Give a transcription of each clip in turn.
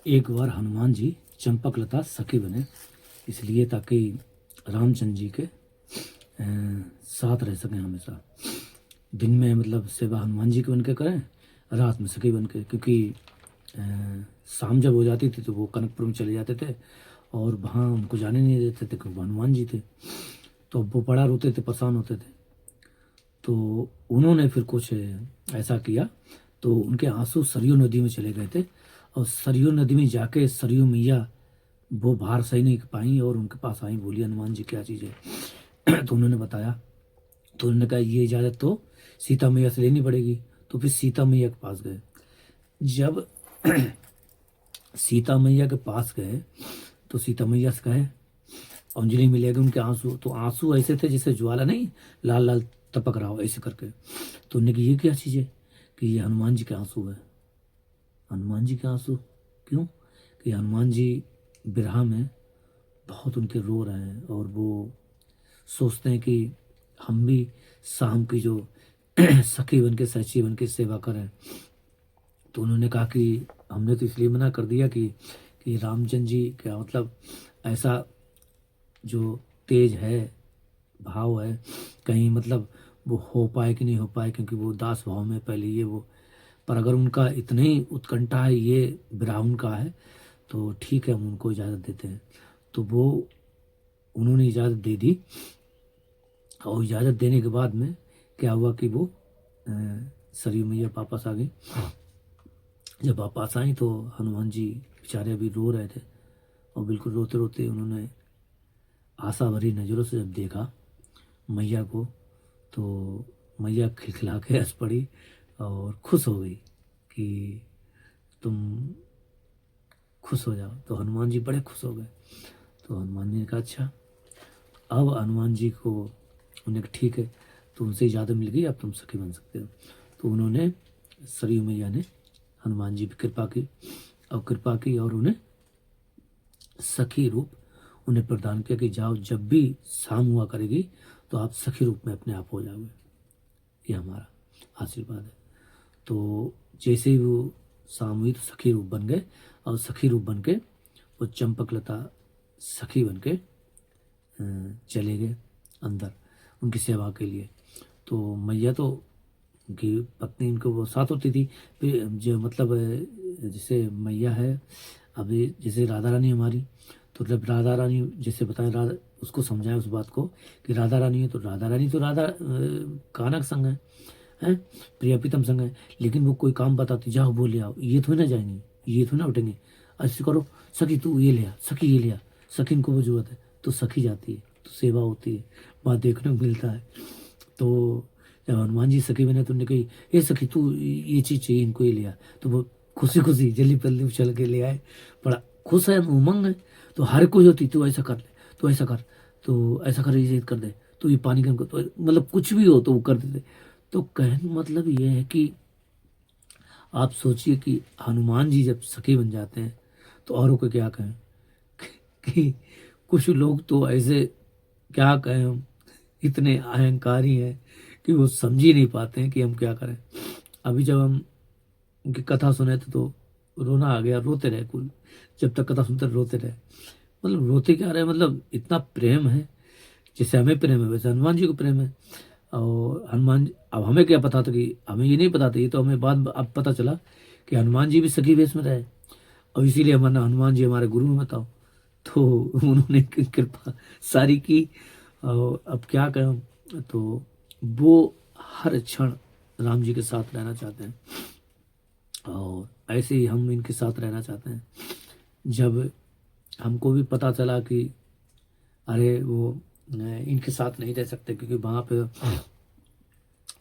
एक बार हनुमान जी चंपकलता सखी बने, इसलिए ताकि रामचंद्र जी के साथ रह सकें हमेशा। दिन में मतलब सेवा हनुमान जी की बन के करें, रात में सखी बन के, क्योंकि शाम जब हो जाती थी तो वो कनकपुर में चले जाते थे और वहाँ उनको जाने नहीं देते थे क्योंकि हनुमान जी थे। तो वो बड़ा रोते थे, परेशान होते थे। तो उन्होंने फिर कुछ ऐसा किया, तो उनके आंसू सरयू नदी में चले गए थे और सरयू नदी में जाके सरयू मैया वो बाहर सही नहीं पाई और उनके पास आई, बोली हनुमान जी क्या चीज़ है। तो उन्होंने बताया, तो उन्होंने कहा ये इजाज़त तो सीता मैया से लेनी पड़ेगी। तो फिर सीता मैया के पास गए। जब सीता मैया के पास गए तो सीता मैया से कहे अंजलि मिलेगी उनके आंसू, तो आंसू ऐसे थे जैसे ज्वाला नहीं लाल लाल टपक रहा हो ऐसे करके। तो उन्होंने कहा ये क्या चीज़ है, कि ये हनुमान जी के आंसू है। हनुमान जी के आंसू क्यों, कि हनुमान जी बिरहा में बहुत उनके रो रहे हैं और वो सोचते हैं कि हम भी शाम की जो सखी बन के सची बन के सेवा करें। तो उन्होंने कहा कि हमने तो इसलिए मना कर दिया कि रामचंद्र जी क्या मतलब ऐसा जो तेज है भाव है, कहीं मतलब वो हो पाए कि नहीं हो पाए, क्योंकि वो दास भाव में पहले ये वो। पर अगर उनका इतनी ही उत्कंठा है, ये विराह का है, तो ठीक है हम उनको इजाज़त देते हैं। तो वो उन्होंने इजाज़त दे दी और इजाज़त देने के बाद में क्या हुआ कि वो सरयू मैया वापस आ गई। जब वापस आई तो हनुमान जी बेचारे अभी रो रहे थे और बिल्कुल रोते रोते उन्होंने आशा भरी नज़रों से जब देखा मैया को, तो मैया खिलखिला के हंस पड़ी और खुश हो गई कि तुम खुश हो जाओ। तो हनुमान जी बड़े खुश हो गए। तो हनुमान जी ने कहा अच्छा, अब हनुमान जी को उन्हें कहा, ठीक है, तो उनसे इजाज़त मिल गई, अब तुम सखी बन सकते हो। तो उन्होंने सरयू मैया ने हनुमान जी पर कृपा की और उन्हें सखी रूप उन्हें प्रदान किया कि जाओ जब भी शाम हुआ करेगी तो आप सखी रूप में अपने आप हो जाओगे, ये हमारा आशीर्वाद है। तो जैसे ही वो शाम हुई तो सखी रूप बन गए और सखी रूप बन के वो चंपकलता सखी बन के चले गए अंदर उनकी सेवा के लिए। तो मैया तो उनकी पत्नी उनको वो साथ होती थी। फिर जो मतलब जैसे मैया है अभी, जैसे राधा रानी हमारी, तो जब राधा रानी जैसे बताएं, राधा उसको समझाएं उस बात को कि राधा रानी है तो राधा रानी तो राधा कानक संग है प्रिया प्रीतम संग है, लेकिन वो कोई काम बताती जाओ वो ले आओ, ये थोड़ी ना जाएंगे, ये थोड़ी ना उठेंगे, ऐसे करो सखी तू ये ले आ, सखी ये ले आ, सखी इनको वो जरूरत है, तो सखी जाती है तो सेवा होती है, वहाँ देखने को मिलता है। तो जब हनुमान जी सखी बने तो उन्होंने कही ये सखी तू ये चीज़ चाहिए इनको ये ले आ, तो वो खुशी खुशी जल्दी पल्ली उछल के ले आए। बड़ा खुश है, उमंग है। तो हर कोई होती तू ऐसा कर ले, तो ऐसा कर, तो ऐसा कर, ये कर दे, तो ये पानी गर्म कर, तो मतलब कुछ भी हो तो वो कर देते। तो कहने का मतलब ये है कि आप सोचिए कि हनुमान जी जब सखी बन जाते हैं तो औरों को क्या कहें कि कुछ लोग तो ऐसे क्या कहें हम, इतने अहंकारी हैं कि वो समझ ही नहीं पाते हैं कि हम क्या करें। अभी जब हम उनकी कथा सुने थे तो रोना आ गया, रोते रहे कुल, जब तक कथा सुनते रोते रहे। मतलब रोते क्या रहे, मतलब इतना प्रेम है, जैसे हमें प्रेम है वैसे हनुमान जी को प्रेम है। और हनुमान, अब हमें क्या पता था, कि हमें ये नहीं पता था, ये तो हमें बाद अब पता चला कि हनुमान जी भी सखी वेश में रहे और इसीलिए हमारा हनुमान जी हमारे गुरु में बताओ। तो उन्होंने कृपा सारी की। और अब क्या कहें, तो वो हर क्षण राम जी के साथ रहना चाहते हैं और ऐसे ही हम इनके साथ रहना चाहते हैं। जब हमको भी पता चला कि अरे वो इनके साथ नहीं रह सकते क्योंकि वहाँ पे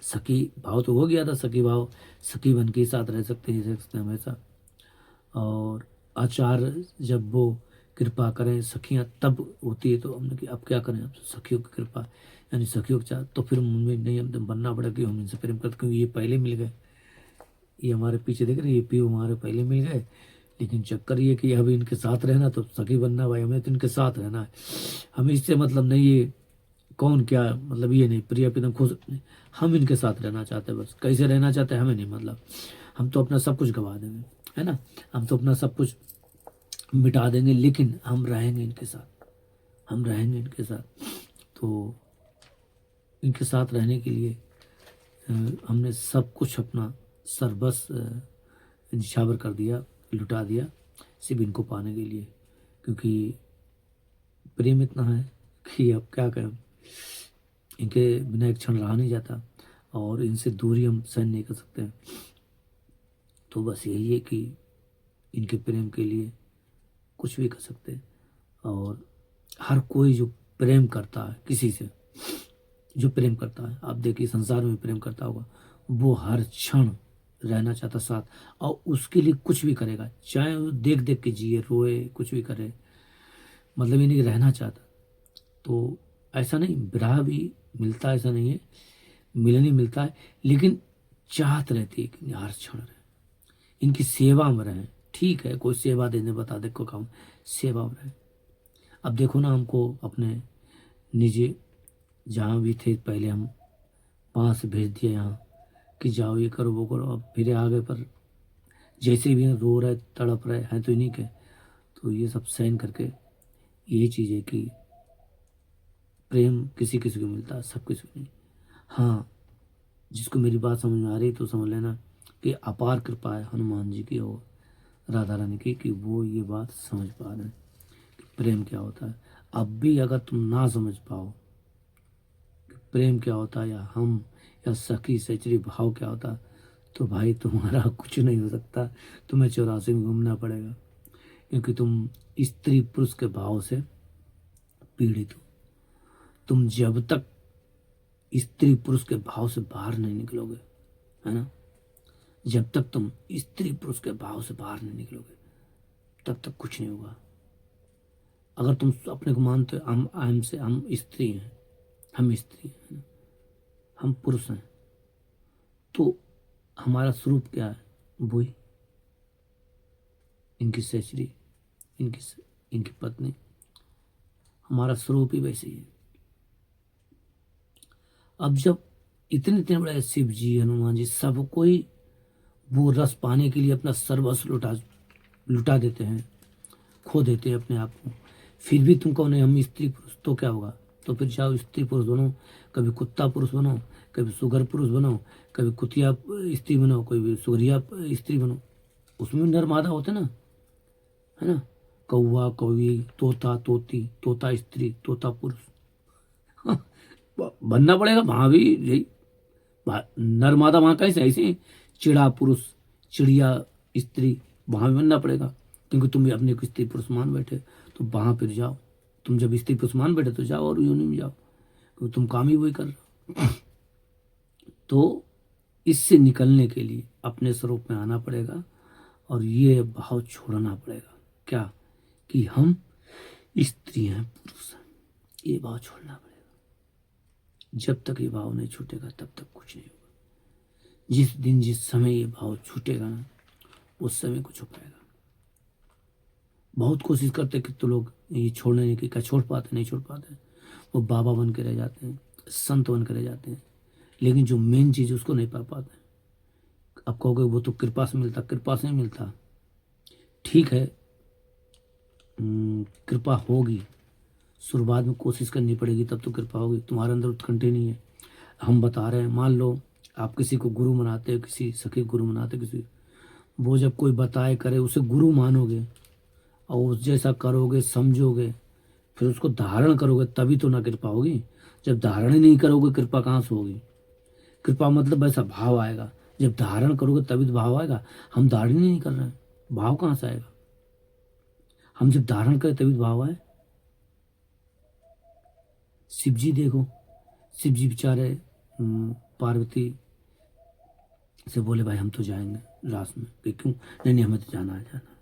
सखी भाव तो हो गया था, सखी भाव सखी बन के साथ रह सकते हैं, रह सकते हैं हमेशा। और आचार्य जब वो कृपा करें सखियाँ तब होती है, तो हमने कि अब क्या करें, अब तो सखियों की कृपा यानी सखियों के साथ, तो फिर मम्मी नहीं हम तो बनना पड़ेगा कि हम इनसे प्रेम करते, क्योंकि ये पहले मिल गए, ये हमारे पीछे देख रहे हैं, ये पीयू हमारे पहले मिल गए। लेकिन चक्कर ये कि अभी इनके साथ रहना तो सखी बनना, भाई हमें तो इनके साथ रहना है, हमें इससे मतलब नहीं ये कौन क्या मतलब ये नहीं, प्रिया प्रीतम खुश, हम इनके साथ रहना चाहते हैं, बस कैसे रहना चाहते हैं हमें नहीं मतलब, हम तो अपना सब कुछ गवा देंगे, है ना, हम तो अपना सब कुछ मिटा देंगे, लेकिन हम रहेंगे इनके साथ, हम रहेंगे इनके साथ। तो इनके साथ रहने के लिए हमने सब कुछ अपना सर्वस्व निछावर कर दिया, लुटा दिया, सिर्फ इनको पाने के लिए। क्योंकि प्रेम इतना है कि अब क्या कहें, इनके बिना एक क्षण रहा नहीं जाता, और इनसे दूरी हम सहन नहीं कर सकते। तो बस यही है कि इनके प्रेम के लिए कुछ भी कर सकते हैं। और हर कोई जो प्रेम करता है किसी से, जो प्रेम करता है, आप देखिए संसार में प्रेम करता होगा, वो हर क्षण रहना चाहता साथ, और उसके लिए कुछ भी करेगा, चाहे वो देख देख के जिए, रोए, कुछ भी करे, मतलब ये नहीं कि रहना चाहता। तो ऐसा नहीं, विरह भी मिलता है, ऐसा नहीं है, मिलन ही मिलता है, लेकिन चाहत रहती है कि हर क्षण रहे, इनकी सेवा में रहें। ठीक है, कोई सेवा देने बता दे, को काम, सेवा में रहें। अब देखो ना, हमको अपने निजी जहाँ भी थे पहले, हम वहाँ से भेज दिया यहाँ कि जाओ ये करो वो करो, अब फिर आगे पर जैसे भी हैं, रो रहे तड़प रहे हैं तो इन्हीं के। तो ये सब सहन करके, यही चीज़ है कि प्रेम किसी किसी को मिलता है, सब किसी को नहीं। हाँ, जिसको मेरी बात समझ में आ रही तो समझ लेना कि अपार कृपा है हनुमान जी की और राधा रानी की, कि वो ये बात समझ पा रहे हैं कि प्रेम क्या होता है। अब भी अगर तुम ना समझ पाओ कि प्रेम क्या होता है, या हम, या सखी सचरी भाव क्या होता है, तो भाई तुम्हारा कुछ नहीं हो सकता, तुम्हें 84 में घूमना पड़ेगा। क्योंकि तुम स्त्री पुरुष के भाव से पीड़ित हो। तुम जब तक स्त्री पुरुष के भाव से बाहर नहीं निकलोगे, है ना, जब तक तुम स्त्री पुरुष के भाव से बाहर नहीं निकलोगे, तब तक कुछ नहीं होगा। अगर तुम अपने को मानते हो हमसे, हम स्त्री हैं, हम स्त्री हैं, है ना, हम पुरुष हैं, तो हमारा स्वरूप क्या है, वही इनकी सहेचरी, इनकी इनकी पत्नी, हमारा स्वरूप ही वैसे ही है। अब जब इतने इतने बड़े शिव जी, हनुमान जी, सब कोई वो रस पाने के लिए अपना सर्वस्व लुटा देते हैं, खो देते हैं अपने आप को, फिर भी तुम कौन है, हम स्त्री पुरुष, तो क्या होगा। तो फिर जाओ स्त्री पुरुष बनो, कभी कुत्ता पुरुष बनो, कभी सुगर पुरुष बनो, कभी कुतिया स्त्री बनो, कभी सुगरिया स्त्री बनो, उसमें भी नर मादा होते ना, है ना, कौवा कौवी, तोता तोती, तोता स्त्री, तोता पुरुष। हाँ, बनना पड़ेगा वहां भी यही, नर मादा वहां कैसे, ऐसे चिड़ा पुरुष, चिड़िया स्त्री, वहां भी बनना पड़ेगा। क्योंकि तुम भी अपने को स्त्री पुरुष मान बैठे, तो वहां फिर जाओ, तुम जब स्त्री पुरुष मान बैठे तो जाओ और योनि में जाओ, क्योंकि तुम काम ही वही कर रहे हो। तो इससे निकलने के लिए अपने स्वरूप में आना पड़ेगा, और ये भाव छोड़ना पड़ेगा, क्या, कि हम स्त्री हैं, पुरुष हैं, ये भाव छोड़ना पड़ेगा। जब तक ये भाव नहीं छूटेगा तब तक कुछ नहीं होगा। जिस दिन जिस समय ये भाव छूटेगा ना, उस समय कुछ हो पाएगा। बहुत कोशिश करते कि तो लोग ये छोड़ने नहीं, कि क्या छोड़ पाते, नहीं छोड़ पाते, वो बाबा बन के रह जाते हैं, संत बन के रह जाते हैं, लेकिन जो मेन चीज़ उसको नहीं पा पाते। अब कहोगे वो तो कृपा से मिलता, कृपा से नहीं मिलता। ठीक है, कृपा होगी, शुरुआत में कोशिश करनी पड़ेगी, तब तो कृपा होगी। तुम्हारे अंदर उत्कंठा नहीं है, हम बता रहे हैं। मान लो आप किसी को गुरु मनाते हो, किसी सखी गुरु मनाते हो, किसी, वो जब कोई बताए करे उसे गुरु मानोगे, और उस जैसा करोगे, समझोगे, फिर उसको धारण करोगे, तभी तो ना कृपा होगी। जब धारण ही नहीं करोगे, कृपा कहाँ से होगी। कृपा मतलब ऐसा भाव आएगा, जब धारण करोगे तभी तो भाव आएगा। हम धारण ही नहीं कर रहे हैं, भाव कहाँ से आएगा। हम जब धारण करें तभी तो भाव आए। शिव जी देखो, शिव जी बेचारे पार्वती से बोले भाई हम तो जाएंगे रास में, कि क्यों, नहीं नहीं हमें तो जाना है, जाना है।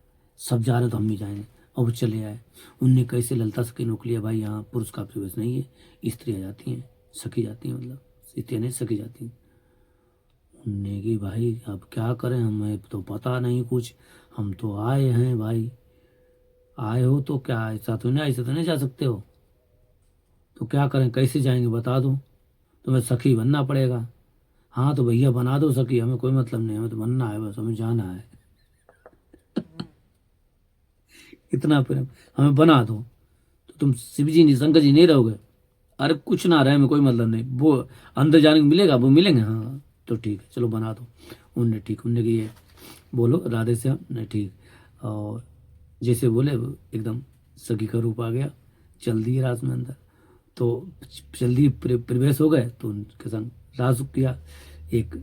सब जा रहे तो हम भी जाएंगे, और वो चले आए। उनने कैसे ललता सखी रोक लिया, भाई यहाँ पुरुष का प्रवेश नहीं है, स्त्रियाँ जाती हैं, सखी जाती हैं, मतलब स्त्रियाँ नहीं सखी जाती हैं। उनने कि भाई अब क्या करें, हमें तो पता नहीं कुछ, हम तो आए हैं भाई, आए हो तो क्या, ऐसा तो नहीं जा सकते हो, तो क्या करें, कैसे जाएंगे बता दो, तुम्हें सखी बनना पड़ेगा। हाँ तो भैया बना दो सखी, हमें कोई मतलब नहीं, हमें तो बनना है, बस हमें जाना है। इतना प्रेम, हमें बना दो तो तुम शिव जी नहीं, शंकर जी नहीं रहोगे। अरे कुछ ना रहे, हमें कोई मतलब नहीं, वो अंदर जाने को मिलेगा, वो मिलेंगे, हाँ तो ठीक है चलो बना दो। उनने ठीक, उनने की ये बोलो राधे श्याम, नहीं ठीक। और जैसे बोले वो एकदम सखी का रूप आ गया, चल दिए रात में अंदर। तो जल्दी प्रवेश हो गए तो उनके संग रास किया। एक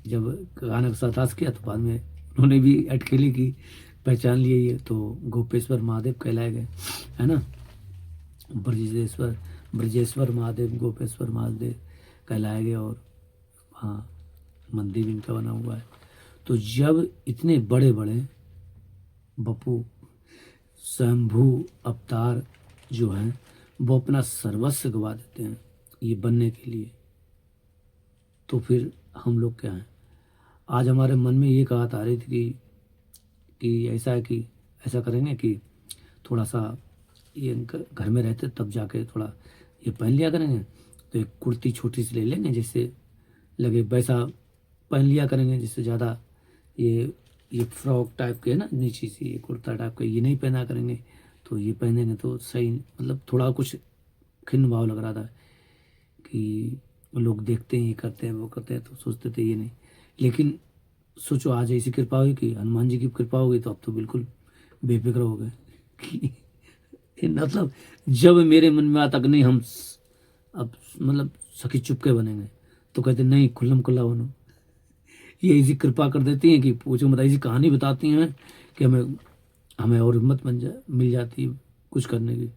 जब गाना के साथ रास किया तो बाद में उन्होंने भी अटखेली की पहचान लिए, ये तो गोपेश्वर महादेव कहलाए गए, है ना। ब्रजेश्वर, ब्रजेश्वर महादेव, गोपेश्वर महादेव कहलाए गए। और हाँ, मंदिर भी इनका बना हुआ है। तो जब इतने बड़े बड़े बपू स्वयंभू अवतार जो हैं वो अपना सर्वस्व गवा देते हैं ये बनने के लिए, तो फिर हम लोग क्या हैं। आज हमारे मन में ये कहा आ रही थी कि ऐसा है कि ऐसा करेंगे कि थोड़ा सा ये घर में रहते तब जाके थोड़ा ये पहन लिया करेंगे, तो एक कुर्ती छोटी सी ले लेंगे जिससे लगे वैसा पहन लिया करेंगे, जिससे ज़्यादा ये फ्रॉक टाइप के है ना, नीचे से ये कुर्ता टाइप का ये नहीं पहना करेंगे। तो ये पहनेंगे तो सही, मतलब थोड़ा कुछ खिन्न भाव लग रहा था कि लोग देखते हैं ये करते हैं वो करते हैं, तो सोचते थे ये नहीं। लेकिन सोचो आज ऐसी कृपा हुई कि हनुमान जी की कृपा हो गई, तो अब तो बिल्कुल बेफिक्र हो गए कि मतलब जब मेरे मन में आता कि नहीं हम अब मतलब सखी चुपके बनेंगे, तो कहते नहीं खुल्लम खुल्ला बनो। ये ऐसी कृपा कर देती हैं कि पूछो मत, ऐसी कहानी बताती हैं कि हमें हमें और हिम्मत मिल जाती है कुछ करने की।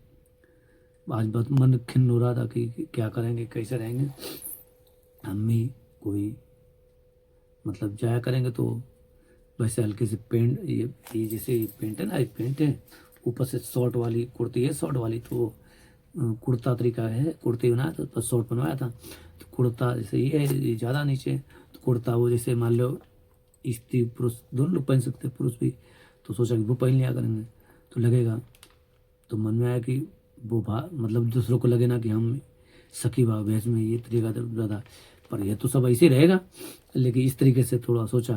आज बहुत मन खिन्न हो रहा था कि क्या करेंगे कैसे रहेंगे। हम भी कोई मतलब जाया करेंगे तो वैसे हल्के से पेंट, ये जैसे पेंट है ना, ये पेंट है ऊपर से शॉर्ट वाली कुर्ती है, शॉर्ट वाली तो कुर्ता तरीका है, कुर्ती बनाया था तो शॉर्ट बनवाया था। तो कुर्ता जैसे ये है, ये ज़्यादा नीचे, तो कुर्ता वो जैसे मान लो स्त्री पुरुष दोनों लोग पहन सकते हैं, पुरुष भी, तो सोचा कि वो पहन लिया करेंगे तो लगेगा। तो मन में आया कि वो मतलब दूसरों को लगे ना कि हम सखी भाव भेष में ये तरीका ज़्यादा, पर यह तो सब ऐसे ही रहेगा, लेकिन इस तरीके से थोड़ा सोचा।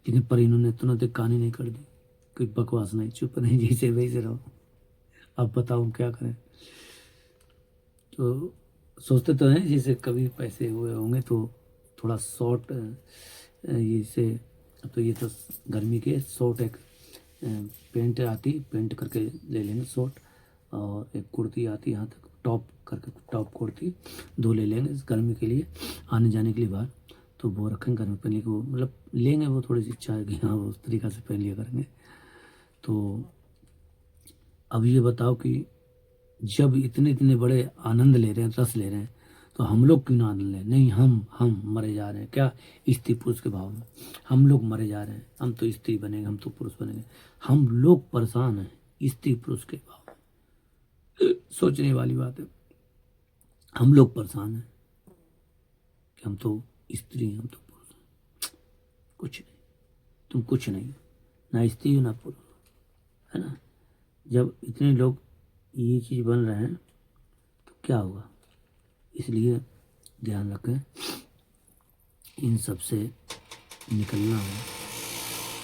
लेकिन पर इन्होंने तुरंत एक कहानी नहीं कर दी, कोई बकवास नहीं, चुप नहीं, जैसे वैसे रहो। अब बताओ क्या करें। तो सोचते तो हैं जैसे कभी पैसे हुए होंगे तो थोड़ा शॉर्ट ये से, अब तो ये तो गर्मी के शॉर्ट एक पेंट आती, पेंट करके ले लेंगे शॉर्ट, और एक कुर्ती आती यहाँ तक टॉप करके, टॉप कुर्ती दो ले लेंगे इस गर्मी के लिए, आने जाने के लिए बाहर। तो वो रखेंगे घर में पहनने को, मतलब लेंगे वो थोड़ी सी इच्छा है कि हाँ वो उस तरीक़ा से पहन लिया करेंगे। तो अब ये बताओ कि जब इतने इतने बड़े आनंद ले रहे हैं, रस ले रहे हैं, तो हम लोग क्यों ना आनंद लें। नहीं, हम मरे जा रहे हैं क्या स्त्री पुरुष के भाव में, हम लोग मरे जा रहे हैं। हम तो स्त्री बनेंगे, हम तो पुरुष बनेंगे, हम लोग परेशान हैं स्त्री पुरुष के भाव में। सोचने वाली बात है, हम लोग परेशान हैं कि हम तो स्त्री हैं, हम तो पुरुष हैं। कुछ नहीं, तुम कुछ नहीं हो, ना स्त्री हो ना पुरुष, है ना। जब इतने लोग ये चीज़ बन रहे हैं तो क्या होगा। इसलिए ध्यान रखें, इन सब से निकलना है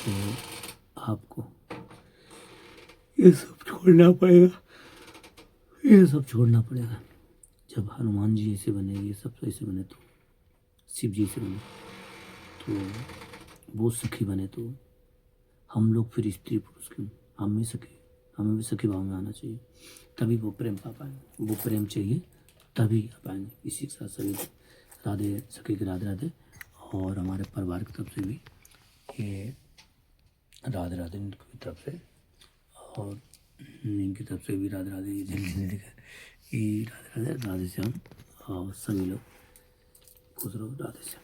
तो आपको ये सब छोड़ना पड़ेगा, ये सब छोड़ना पड़ेगा। जब हनुमान जी ऐसे बने, ये सब ऐसे बने, तो शिव जी से बने, तो वो सखी बने, तो हम लोग फिर स्त्री पुरुष क्यों, हम भी सखी, हमें भी सखी भाव में आना चाहिए, तभी वो प्रेम पा पाएंगे। वो प्रेम चाहिए तभी आ पाएंगे। इसी के साथ सभी राधे सखी के राधे राधे, और हमारे परिवार की तरफ से भी ये राधे राधे की तरफ से, और इनकी तरफ से भी राधे राधे, ये राधे राधे, राधे श्याम, और सभी लोग खुश रहो, राधे श्याम।